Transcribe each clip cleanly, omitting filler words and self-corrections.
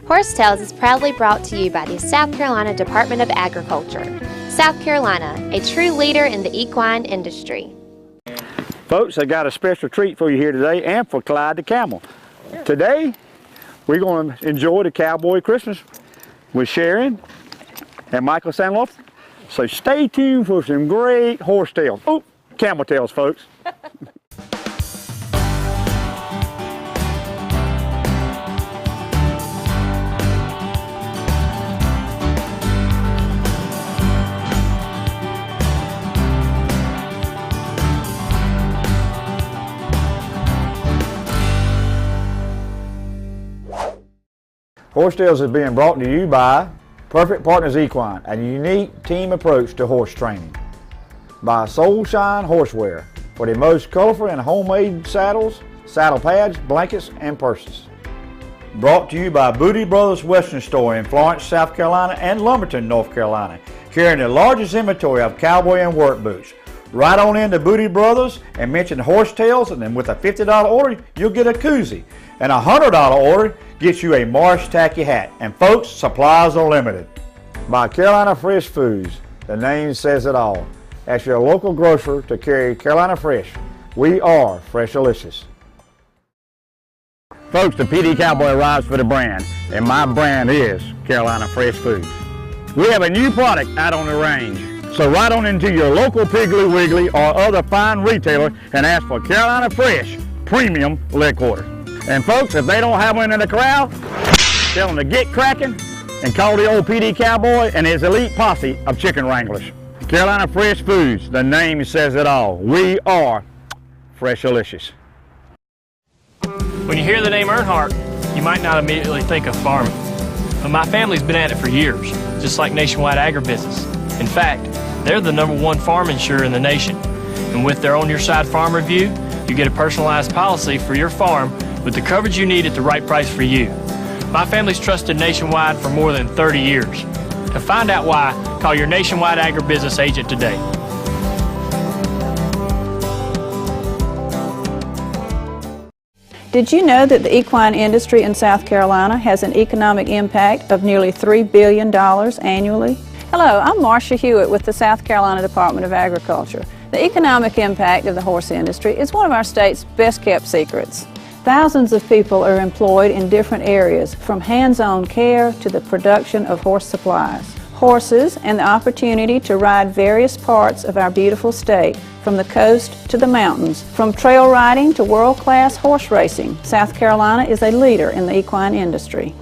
Horse Tales is proudly brought to you by the South Carolina Department of Agriculture. South Carolina, a true leader in the equine industry. Folks, I got a special treat for you here today and for Clyde the camel. Today, we're going to enjoy the Cowboy Christmas with Sharon and Michael Sandlofer. So stay tuned for some great horse tales. Oh, camel tales, folks. Horse Tales is being brought to you by Perfect Partners Equine, a unique team approach to horse training. By Soul Shine Horseware, for the most colorful and homemade saddles, saddle pads, blankets, and purses. Brought to you by Booty Brothers Western Store in Florence, South Carolina and Lumberton, North Carolina, carrying the largest inventory of cowboy and work boots. Right on into Booty Brothers and mention Horse Tales, and then with a $50 order, you'll get a koozie. And a $100 order gets you a Marsh Tacky hat. And folks, supplies are limited. By Carolina Fresh Foods, the name says it all. As your local grocer to carry Carolina Fresh, we are Freshalicious. Folks, the PD Cowboy arrives for the brand, and my brand is Carolina Fresh Foods. We have a new product out on the range. So right on into your local Piggly Wiggly or other fine retailer and ask for Carolina Fresh Premium Leg Quarters. And folks, if they don't have one in the corral, tell them to get cracking and call the old PD Cowboy and his elite posse of chicken wranglers. Carolina Fresh Foods, the name says it all. We are Freshalicious. When you hear the name Earnhardt, you might not immediately think of farming. But my family's been at it for years, just like Nationwide Agribusiness. In fact, they're the #1 farm insurer in the nation. And with their On Your Side Farm Review, you get a personalized policy for your farm with the coverage you need at the right price for you. My family's trusted Nationwide for more than 30 years. To find out why, call your Nationwide Agribusiness agent today. Did you know that the equine industry in South Carolina has an economic impact of nearly $3 billion annually? Hello, I'm Marcia Hewitt with the South Carolina Department of Agriculture. The economic impact of the horse industry is one of our state's best-kept secrets. Thousands of people are employed in different areas, from hands-on care to the production of horse supplies. Horses and the opportunity to ride various parts of our beautiful state, from the coast to the mountains, from trail riding to world-class horse racing. South Carolina is a leader in the equine industry.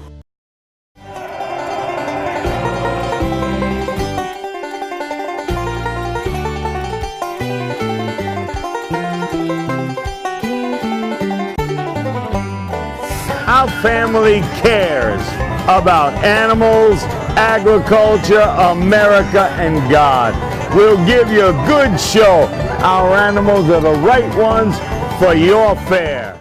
Our family cares about animals, agriculture, America, and God. We'll give you a good show. Our animals are the right ones for your fair.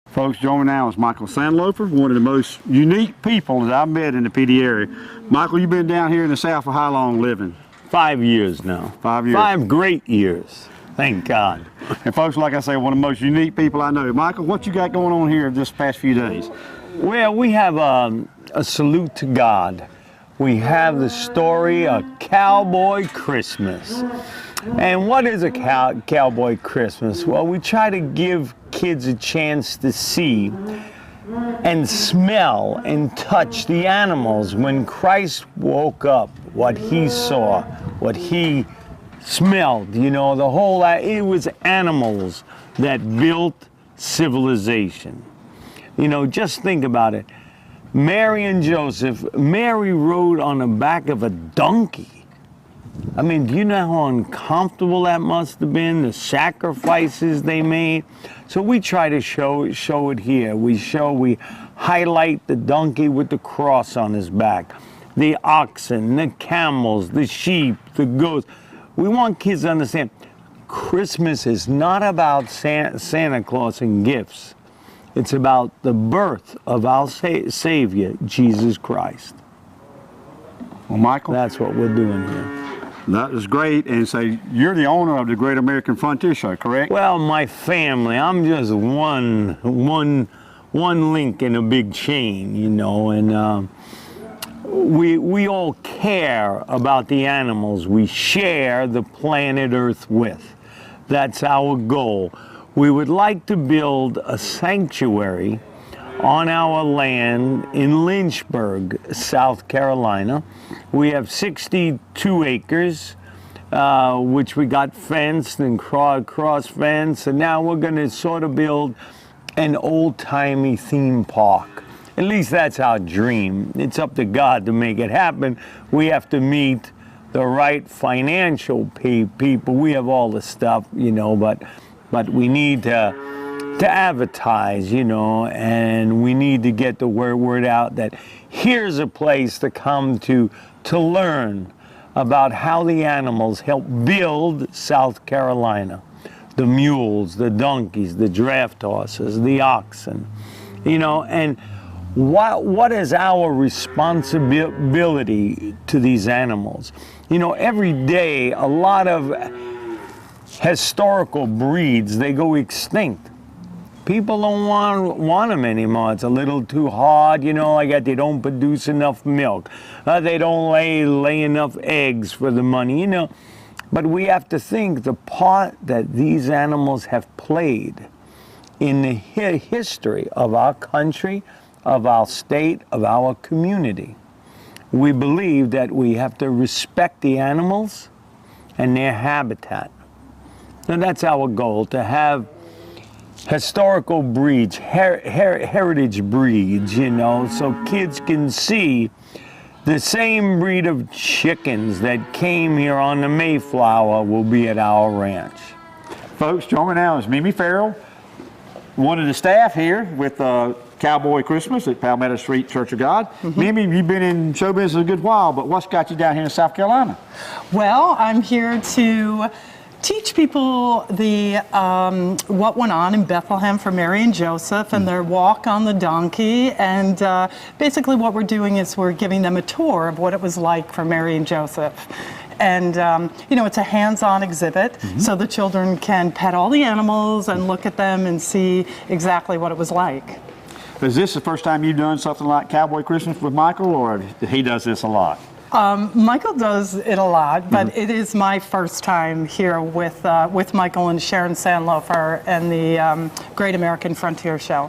Folks, joining me now is Michael Sandlofer, one of the most unique people that I've met in the PD area. Michael, you've been down here in the South for how long living? 5 years now. 5 years. 5 great years. Thank God. And folks, like I say, one of the most unique people I know. Michael, what you got going on here this past few days? Well, we have a salute to God. We have the story of Cowboy Christmas. And what is a Cowboy Christmas? Well, we try to give kids a chance to see and smell and touch the animals. When Christ woke up, what he saw, what he smelled, you know, the whole, it was animals that built civilization. You know, just think about it. Mary and Joseph, Mary rode on the back of a donkey. I mean, do you know how uncomfortable that must have been, the sacrifices they made? So we try to show it here. We highlight the donkey with the cross on his back, the oxen, the camels, the sheep, the goats. We want kids to understand Christmas is not about Santa Claus and gifts. It's about the birth of our Savior, Jesus Christ. Well, Michael, that's what we're doing here. That is great. And so you're the owner of the Great American Frontier Show, correct? Well, my family. I'm just one one link in a big chain, you know, and we all care about the animals we share the planet Earth with. That's our goal. We would like to build a sanctuary on our land in Lynchburg, South Carolina. We have 62 acres, which we got fenced and cross fenced, and now we're going to sort of build an old-timey theme park. At least that's our dream. It's up to God to make it happen. We have to meet the right financial people. We have all the stuff, you know, but we need to advertise, you know, and we need to get the word out that here's a place to come to learn about how the animals help build South Carolina. The mules, the donkeys, the draft horses, the oxen, you know, and what is our responsibility to these animals? You know, every day a lot of historical breeds, they go extinct. People don't want them anymore. It's a little too hard, you know, like they don't produce enough milk. They don't lay enough eggs for the money, you know. But we have to think the part that these animals have played in the history of our country, of our state, of our community. We believe that we have to respect the animals and their habitat. And that's our goal, to have historical breeds, heritage breeds, you know, so kids can see the same breed of chickens that came here on the Mayflower will be at our ranch. Folks, join me now is Mimi Farrell, one of the staff here with Cowboy Christmas at Palmetto Street Church of God. Mimi, you've been in show business a good while, but what's got you down here in South Carolina? Well, I'm here to teach people the what went on in Bethlehem for Mary and Joseph and their walk on the donkey, and basically what we're doing is we're giving them a tour of what it was like for Mary and Joseph. And you know, it's a hands-on exhibit, so the children can pet all the animals and look at them and see exactly what it was like. Is this the first time you've done something like Cowboy Christmas with Michael, or he does this a lot? Michael does it a lot, but it is my first time here with Michael and Sharon Sandlofer and the Great American Frontier Show.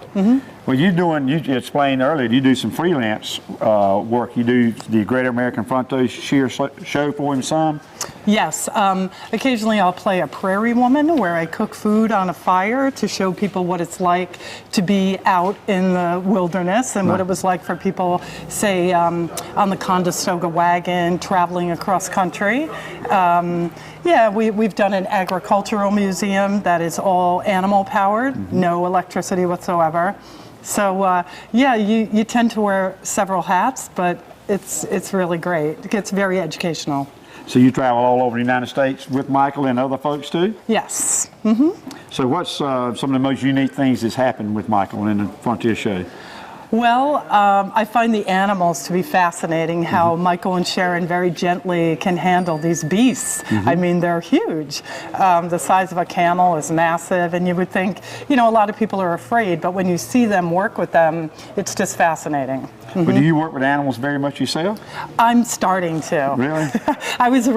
Well, you explained earlier, you do some freelance work. You do the Great American Frontier Show for him some? Yes. Occasionally I'll play a prairie woman where I cook food on a fire to show people what it's like to be out in the wilderness and what it was like for people, say, on the Conestoga wagon traveling across country. Yeah, we've done an agricultural museum that is all animal powered, no electricity whatsoever. So yeah, you tend to wear several hats, but it's really great. It gets very educational. So you travel all over the United States with Michael and other folks too? Yes. So what's some of the most unique things that's happened with Michael in the Frontier Show? Well, I find the animals to be fascinating, how Michael and Sharon very gently can handle these beasts. I mean, they're huge. The size of a camel is massive, and you would think, you know, a lot of people are afraid, but when you see them work with them, it's just fascinating. But do you work with animals very much yourself? I'm starting to. Really? I was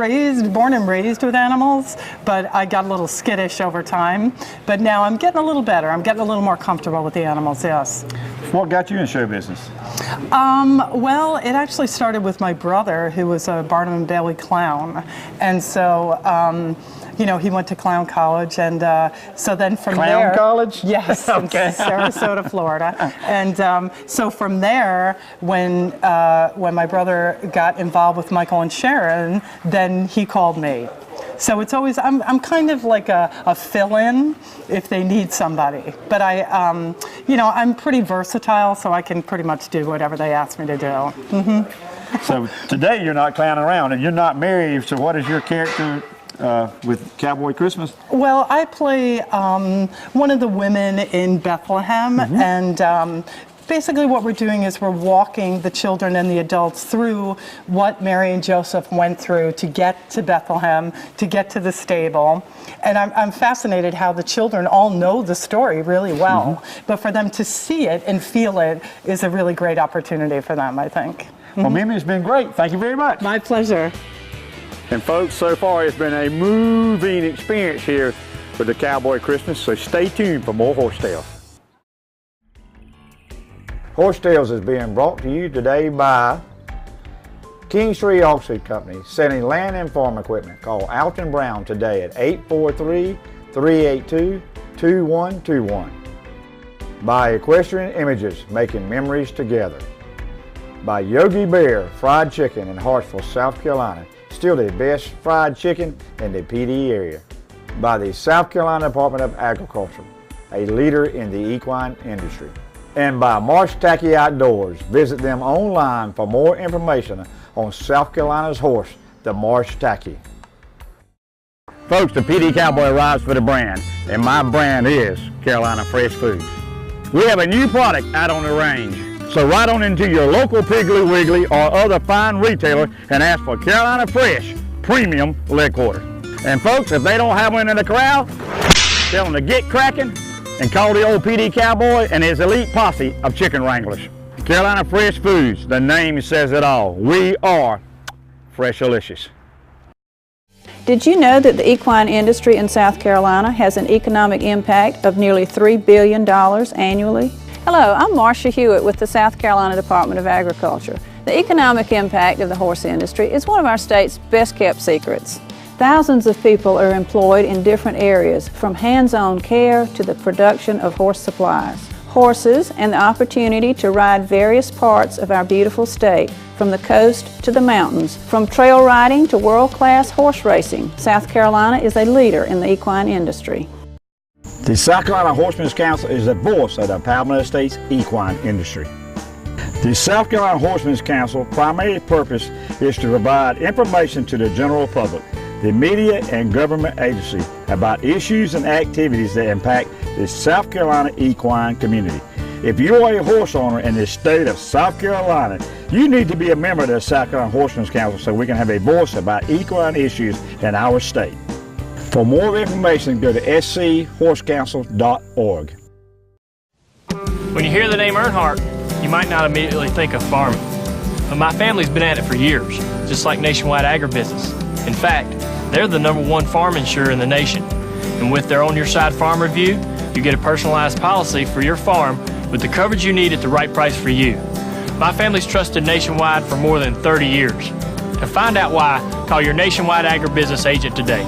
born and raised with animals, but I got a little skittish over time. But now I'm getting a little better. I'm getting a little more comfortable with the animals, yes. What got you in show business? Well, it actually started with my brother, who was a Barnum and Bailey clown. And so, you know, he went to clown college, and so then from there... Clown college? Yes, Okay. in Sarasota, Florida. And so from there, when my brother got involved with Michael and Sharon, then he called me. So it's always, I'm kind of like a fill-in if they need somebody. But I, you know, I'm pretty versatile, so I can pretty much do whatever they ask me to do. So today you're not clowning around, and you're not married, so what is your character with Cowboy Christmas? Well, I play one of the women in Bethlehem, and basically what we're doing is we're walking the children and the adults through what Mary and Joseph went through to get to Bethlehem, to get to the stable. And I'm fascinated how the children all know the story really well, but for them to see it and feel it is a really great opportunity for them, I think. Well, Mimi, it's been great. Thank you very much. My pleasure. And folks, so far it's been a moving experience here with the Cowboy Christmas, so stay tuned for more Horse Tales. Horse Tales is being brought to you today by Kings Tree Auction Company, selling land and farm equipment. Call Alton Brown today at 843-382-2121. By Equestrian Images, making memories together. By Yogi Bear Fried Chicken in Hartsville, South Carolina, still the best fried chicken in the PD area. By the South Carolina Department of Agriculture, a leader in the equine industry. And by Marsh Tacky Outdoors. Visit them online for more information on South Carolina's horse, the Marsh Tacky. Folks, the PD Cowboy rides for the brand, and my brand is Carolina Fresh Foods. We have a new product out on the range. So ride on into your local Piggly Wiggly or other fine retailer and ask for Carolina Fresh Premium Leg Quarter. And folks, if they don't have one in the corral, tell them to get cracking and call the old PD Cowboy and his elite posse of chicken wranglers. Carolina Fresh Foods, the name says it all. We are Freshalicious. Did you know that the equine industry in South Carolina has an economic impact of nearly $3 billion annually? Hello, I'm Marcia Hewitt with the South Carolina Department of Agriculture. The economic impact of the horse industry is one of our state's best-kept secrets. Thousands of people are employed in different areas, from hands-on care to the production of horse supplies. Horses and the opportunity to ride various parts of our beautiful state, from the coast to the mountains, from trail riding to world-class horse racing. South Carolina is a leader in the equine industry. The South Carolina Horsemen's Council is the voice of the Palmetto State's equine industry. The South Carolina Horsemen's Council primary purpose is to provide information to the general public, the media and government agency about issues and activities that impact the South Carolina equine community. If you are a horse owner in the state of South Carolina, you need to be a member of the South Carolina Horsemen's Council so we can have a voice about equine issues in our state. For more information, go to schorsecouncil.org. When you hear the name Earnhardt, you might not immediately think of farming. But my family's been at it for years, just like Nationwide Agribusiness. In fact, they're the #1 farm insurer in the nation. And with their On Your Side Farm Review, you get a personalized policy for your farm with the coverage you need at the right price for you. My family's trusted Nationwide for more than 30 years. To find out why, call your Nationwide Agribusiness agent today.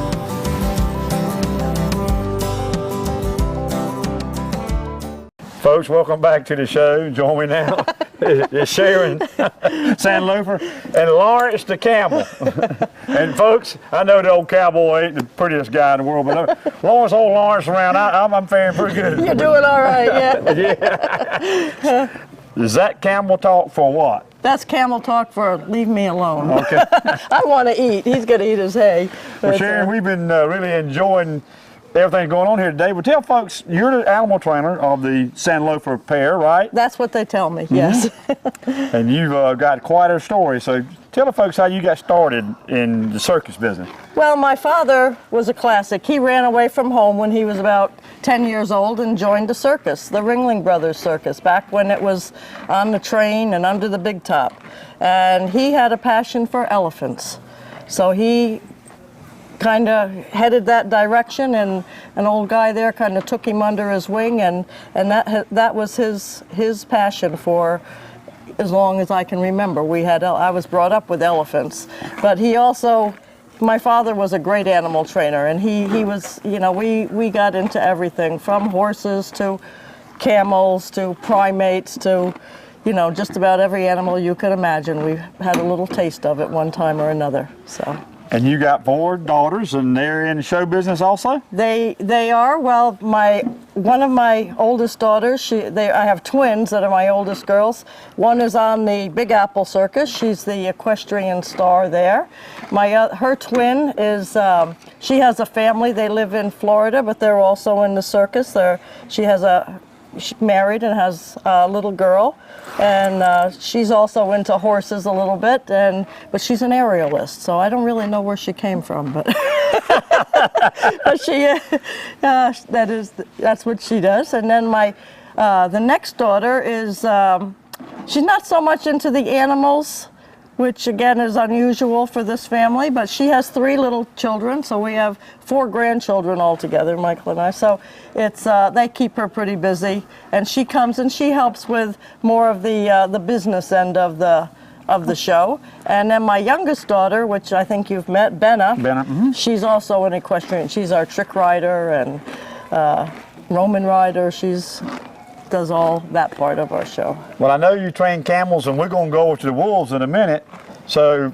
Folks, welcome back to the show. Join me now is Sharon Sandlofer and Lawrence the camel. And folks, I know the old cowboy ain't the prettiest guy in the world, but Lawrence, old Lawrence around, I'm faring pretty good. You're doing all right, yeah. Yeah. Is that camel talk for what? That's camel talk for leave me alone. Okay. I want to eat. He's going to eat his hay. Well, Sharon, we've been really enjoying everything going on here today. Well, tell folks, you're the animal trainer of the Sandlofer pair, right? That's what they tell me, yes. And you've got quite a story. So tell the folks how you got started in the circus business. Well, my father was a classic. He ran away from home when he was about 10 years old and joined a circus, the Ringling Brothers Circus, back when it was on the train and under the big top. And he had a passion for elephants. So he kind of headed that direction, and an old guy there kind of took him under his wing, and that was his passion for as long as I can remember. I was brought up with elephants, but he also, my father was a great animal trainer, and he was, we got into everything from horses to camels to primates to, just about every animal you could imagine. We had a little taste of it one time or another, so. And you got 4 daughters, and they're in show business also? They are. Well, one of my oldest daughters, I have twins that are my oldest girls. One is on the Big Apple Circus. She's the equestrian star there. Her twin is, she has a family. They live in Florida, but they're also in the circus. She has a married and has a little girl, and she's also into horses a little bit, but she's an aerialist, so I don't really know where she came from, but, but that's what she does. And then the next daughter is, she's not so much into the animals, which again is unusual for this family, but she has 3 little children, so we have 4 grandchildren altogether, Michael and I. So it's they keep her pretty busy, and she comes and she helps with more of the business end of the show. And then my youngest daughter, which I think you've met, Benna. She's also an equestrian. She's our trick rider and Roman rider. She's does all that part of our show. Well, I know you train camels, and we're going to go over to the wolves in a minute. So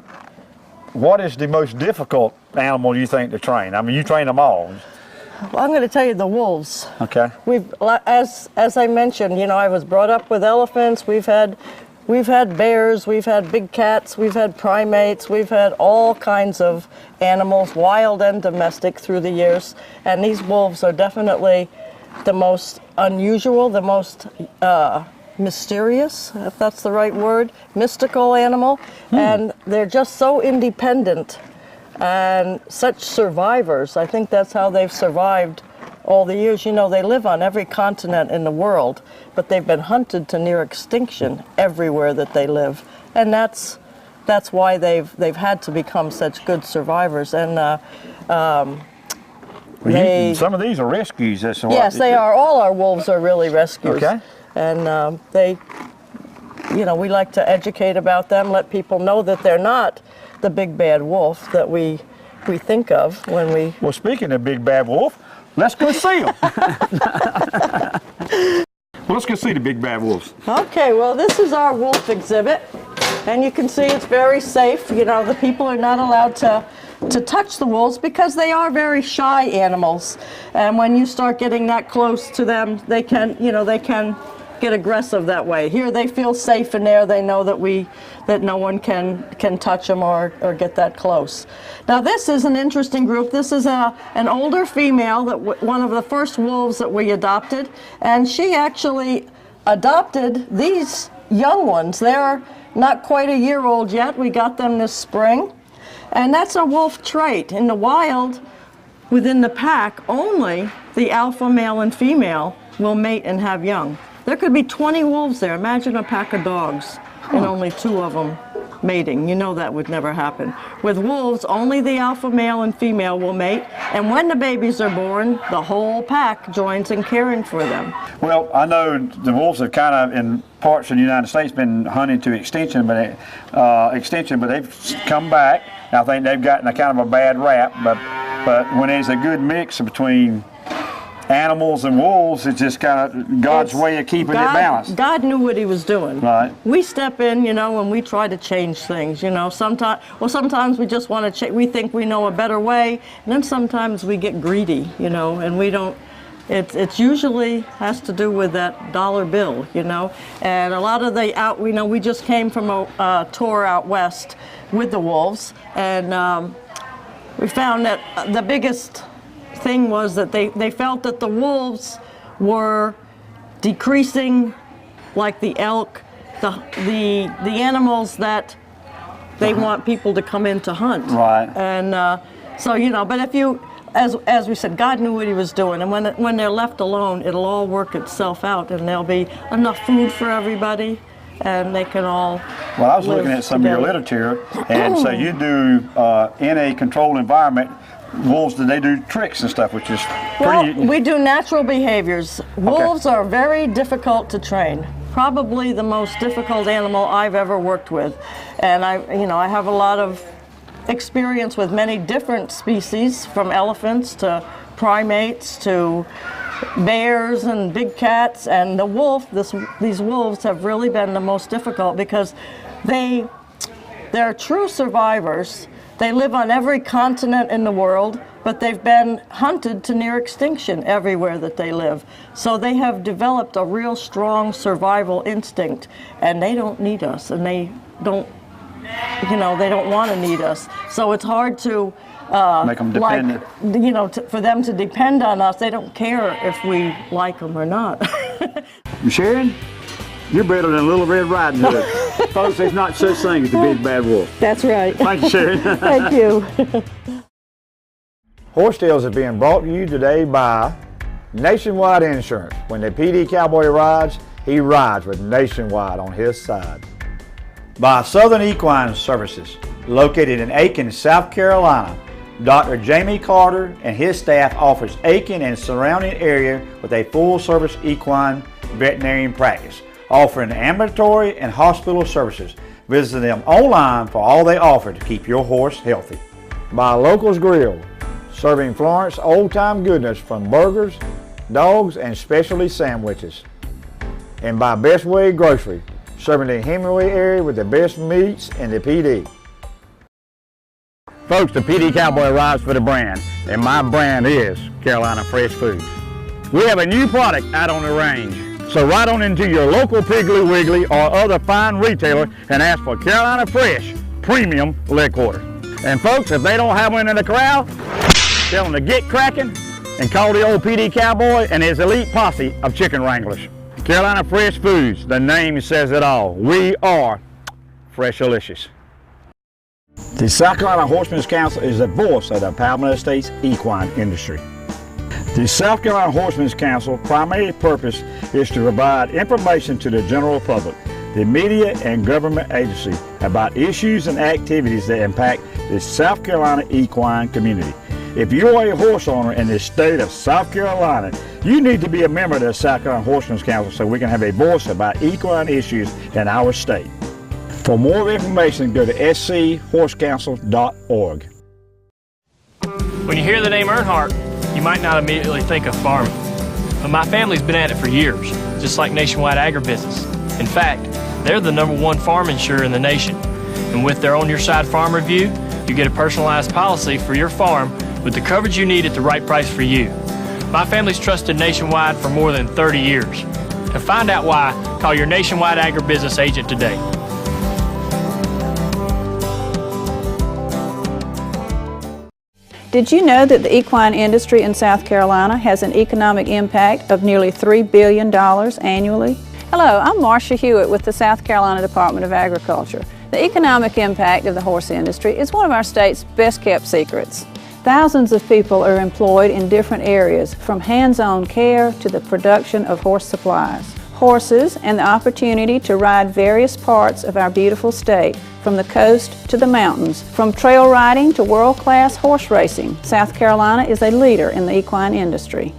what is the most difficult animal you think to train? I mean, you train them all. Well, I'm going to tell you the wolves. Okay. As I mentioned, you know, I was brought up with elephants. We've had bears, we've had big cats, we've had primates, we've had all kinds of animals, wild and domestic, through the years. And these wolves are definitely the most unusual, the most mysterious, if that's the right word, mystical animal. And they're just so independent and such survivors. I think that's how they've survived all the years. You know, they live on every continent in the world, but they've been hunted to near extinction everywhere that they live. And that's why they've had to become such good survivors. And some of these are rescues. Yes, they are. All our wolves are really rescues. Okay. And we like to educate about them, let people know that they're not the big bad wolf that we think of when we... Well, speaking of big bad wolf, let's go see them. Well, let's go see the big bad wolves. Okay, well, this is our wolf exhibit. And you can see it's very safe. You know, the people are not allowed to touch the wolves because they are very shy animals. And when you start getting that close to them, they can get aggressive that way. Here they feel safe in there. They know that no one can touch them or get that close. Now this is an interesting group. This is an older female, one of the first wolves that we adopted, and she actually adopted these young ones. They're not quite a year old yet. We got them this spring. And that's a wolf trait. In the wild, within the pack, only the alpha male and female will mate and have young. There could be 20 wolves there. Imagine a pack of dogs and only 2 of them mating. You know that would never happen. With wolves, only the alpha male and female will mate, and when the babies are born, the whole pack joins in caring for them. Well, I know the wolves have kind of, in parts of the United States, been hunted to extinction, but they've come back. I think they've gotten a kind of a bad rap, but when there's a good mix between animals and wolves, it's just kind of God's way of keeping it balanced. God knew what he was doing. Right. We step in, you know, and we try to change things, you know. Sometimes we just want to we think we know a better way, and then sometimes we get greedy, you know, and we don't. It's usually has to do with that dollar bill, you know. And a lot of we just came from a tour out west with the wolves, and we found that the biggest thing was that they felt that the wolves were decreasing, like the elk, the animals that they want people to come in to hunt. Right. And so, you know, but if you, as we said, God knew what he was doing, and when they're left alone, it'll all work itself out, and there'll be enough food for everybody, and they can all Well, I was looking at some of your literature, and so you do, in a controlled environment, wolves, they do tricks and stuff, which is pretty... Well, we do natural behaviors. Wolves are very difficult to train. Probably the most difficult animal I've ever worked with. And I have a lot of experience with many different species, from elephants to primates to bears and big cats. And the wolf, these wolves have really been the most difficult because they're true survivors. They live on every continent in the world, but they've been hunted to near extinction everywhere that they live. So they have developed a real strong survival instinct, and they don't need us, and they don't want to need us. So it's hard to make them dependent. for them to depend on us. They don't care if we like them or not. Sharon, you're better than Little Red Riding Hood. Folks, there's not such thing as the big bad wolf. That's right. Thank you, Sharon. Thank you. Horse Tales is being brought to you today by Nationwide Insurance. When the PD Cowboy rides, he rides with Nationwide on his side. By Southern Equine Services, located in Aiken, South Carolina. Dr. Jamie Carter and his staff offers Aiken and surrounding area with a full-service equine veterinarian practice, offering ambulatory and hospital services. Visit them online for all they offer to keep your horse healthy. By Locals Grill, serving Florence old-time goodness from burgers, dogs, and specialty sandwiches. And by Best Way Grocery, serving the Hemingway area with the best meats in the PD. Folks, the PD Cowboy rides for the brand, and my brand is Carolina Fresh Foods. We have a new product out on the range, so ride on into your local Piggly Wiggly or other fine retailer and ask for Carolina Fresh Premium Leg Quarter. And folks, if they don't have one in the corral, tell them to get cracking and call the old PD Cowboy and his elite posse of chicken wranglers. Carolina Fresh Foods, the name says it all. We are Freshalicious. The South Carolina Horsemen's Council is the voice of the Palmetto State's equine industry. The South Carolina Horsemen's Council primary purpose is to provide information to the general public, the media and government agencies about issues and activities that impact the South Carolina equine community. If you're a horse owner in the state of South Carolina, you need to be a member of the South Carolina Horsemen's Council so we can have a voice about equine issues in our state. For more information, go to schorsecouncil.org. When you hear the name Earnhardt, you might not immediately think of farming. But my family's been at it for years, just like Nationwide Agribusiness. In fact, they're the #1 farm insurer in the nation. And with their On Your Side Farm Review, you get a personalized policy for your farm with the coverage you need at the right price for you. My family's trusted Nationwide for more than 30 years. To find out why, call your Nationwide Agribusiness agent today. Did you know that the equine industry in South Carolina has an economic impact of nearly $3 billion annually? Hello, I'm Marcia Hewitt with the South Carolina Department of Agriculture. The economic impact of the horse industry is one of our state's best-kept secrets. Thousands of people are employed in different areas, from hands-on care to the production of horse supplies. Horses and the opportunity to ride various parts of our beautiful state, from the coast to the mountains, from trail riding to world-class horse racing. South Carolina is a leader in the equine industry.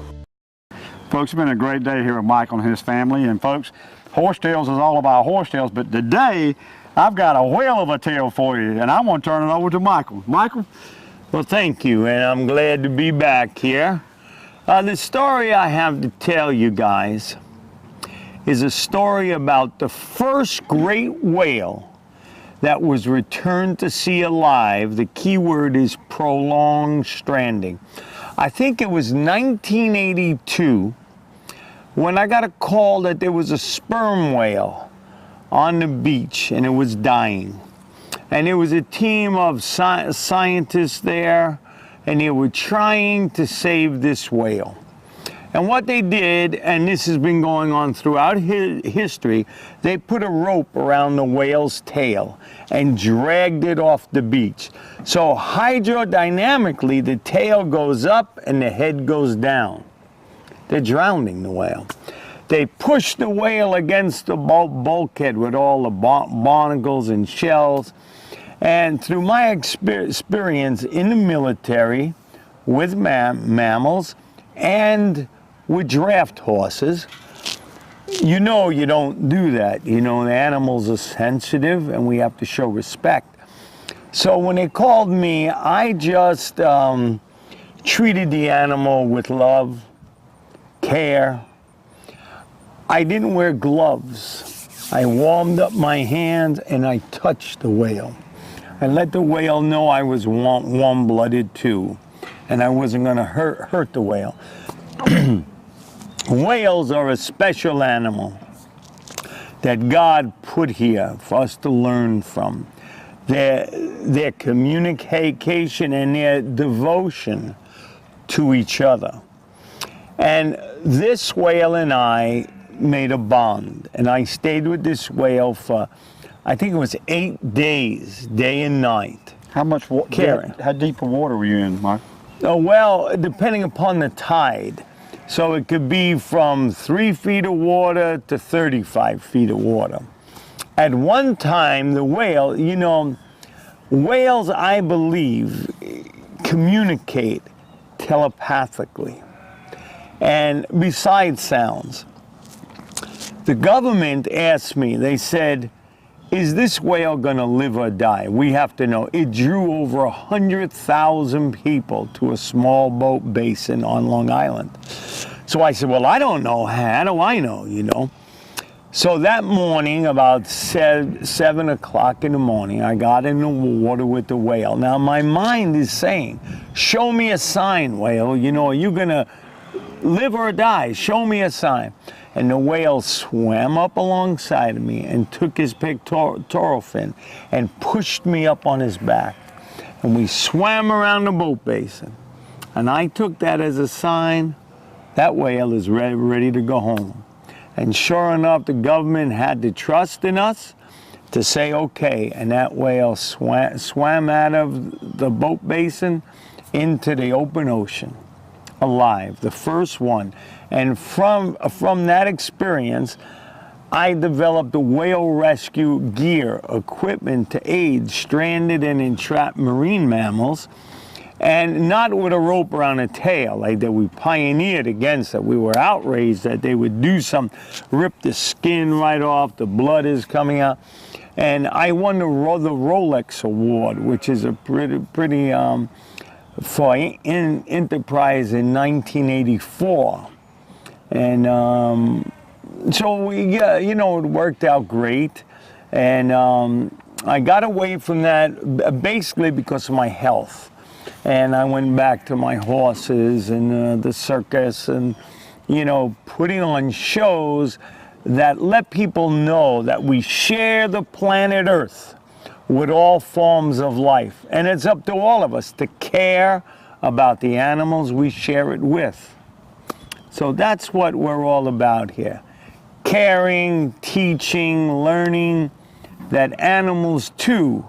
Folks, it's been a great day here with Michael and his family. And folks, Horse Tales is all about horse tales, but today I've got a whale of a tale for you, and I'm going to turn it over to Michael. Michael? Well, thank you, and I'm glad to be back here. The story I have to tell you guys is a story about the first great whale that was returned to sea alive. The key word is prolonged stranding. I think it was 1982 when I got a call that there was a sperm whale on the beach and it was dying. And there was a team of scientists there, and they were trying to save this whale. And what they did, and this has been going on throughout history, they put a rope around the whale's tail and dragged it off the beach. So hydrodynamically, the tail goes up and the head goes down. They're drowning the whale. They push the whale against the bulkhead with all the barnacles and shells. And through my experience in the military with mammals and with draft horses, you know you don't do that. You know, the animals are sensitive and we have to show respect. So when they called me, I just treated the animal with love, care. I didn't wear gloves. I warmed up my hands and I touched the whale. I let the whale know I was warm-blooded too, and I wasn't going to hurt the whale. Whales are a special animal that God put here for us to learn from. Their communication and their devotion to each other. And this whale and I made a bond, and I stayed with this whale for, I think it was 8 days, day and night. How much water? How deep of water were you in, Mike? Oh, well, depending upon the tide. So it could be from 3 feet of water to 35 feet of water. At one time, the whale, you know, whales, I believe, communicate telepathically. And besides sounds, the government asked me, they said, is this whale gonna live or die? We have to know. It drew over 100,000 people to a small boat basin on Long Island. So I said, well, I don't know. How do I know, you know? So that morning, about 7 o'clock in the morning, I got in the water with the whale. Now, my mind is saying, show me a sign, whale. You know, are you gonna live or die? Show me a sign. And the whale swam up alongside of me and took his pectoral fin and pushed me up on his back. And we swam around the boat basin. And I took that as a sign that whale is ready to go home. And sure enough, the government had to trust in us to say, okay, and that whale swam out of the boat basin into the open ocean, alive, the first one. And from that experience, I developed the whale rescue gear, equipment to aid stranded and entrapped marine mammals, and not with a rope around a tail like that we pioneered against it. We were outraged that they would do rip the skin right off, the blood is coming out. And I won the Rolex Award, which is a pretty for enterprise in 1984. And so you know, it worked out great. And I got away from that basically because of my health. And I went back to my horses and the circus and, you know, putting on shows that let people know that we share the planet Earth with all forms of life. And it's up to all of us to care about the animals we share it with. So that's what we're all about here. Caring, teaching, learning that animals too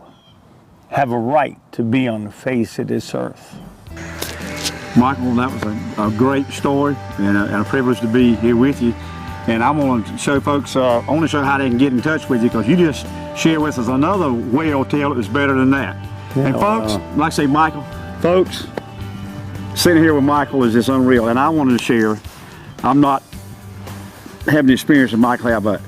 have a right to be on the face of this earth. Michael, that was a great story and a privilege to be here with you. And I want to show folks, I want to show how they can get in touch with you, because you just shared with us another whale tale that was better than that. Yeah, and folks, like I say, Michael, folks, sitting here with Michael is just unreal. And I wanted to share, I'm not having the experience that Michael had, but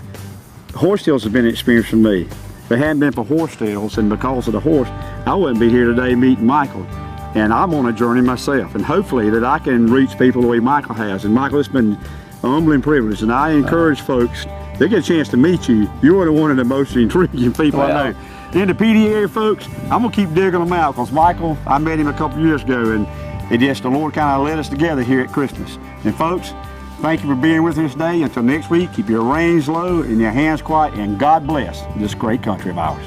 horsetails have been an experience for me. If it hadn't been for horsetails and because of the horse, I wouldn't be here today meeting Michael. And I'm on a journey myself, and hopefully that I can reach people the way Michael has. And Michael, it's been an humbling privilege, and I encourage folks, they get a chance to meet you. You're one of the most intriguing people I know. In the PD area, folks, I'm gonna keep digging them out, because Michael, I met him a couple years ago, and the Lord kind of led us together here at Christmas. And folks, thank you for being with us today. Until next week, keep your reins low and your hands quiet, and God bless this great country of ours.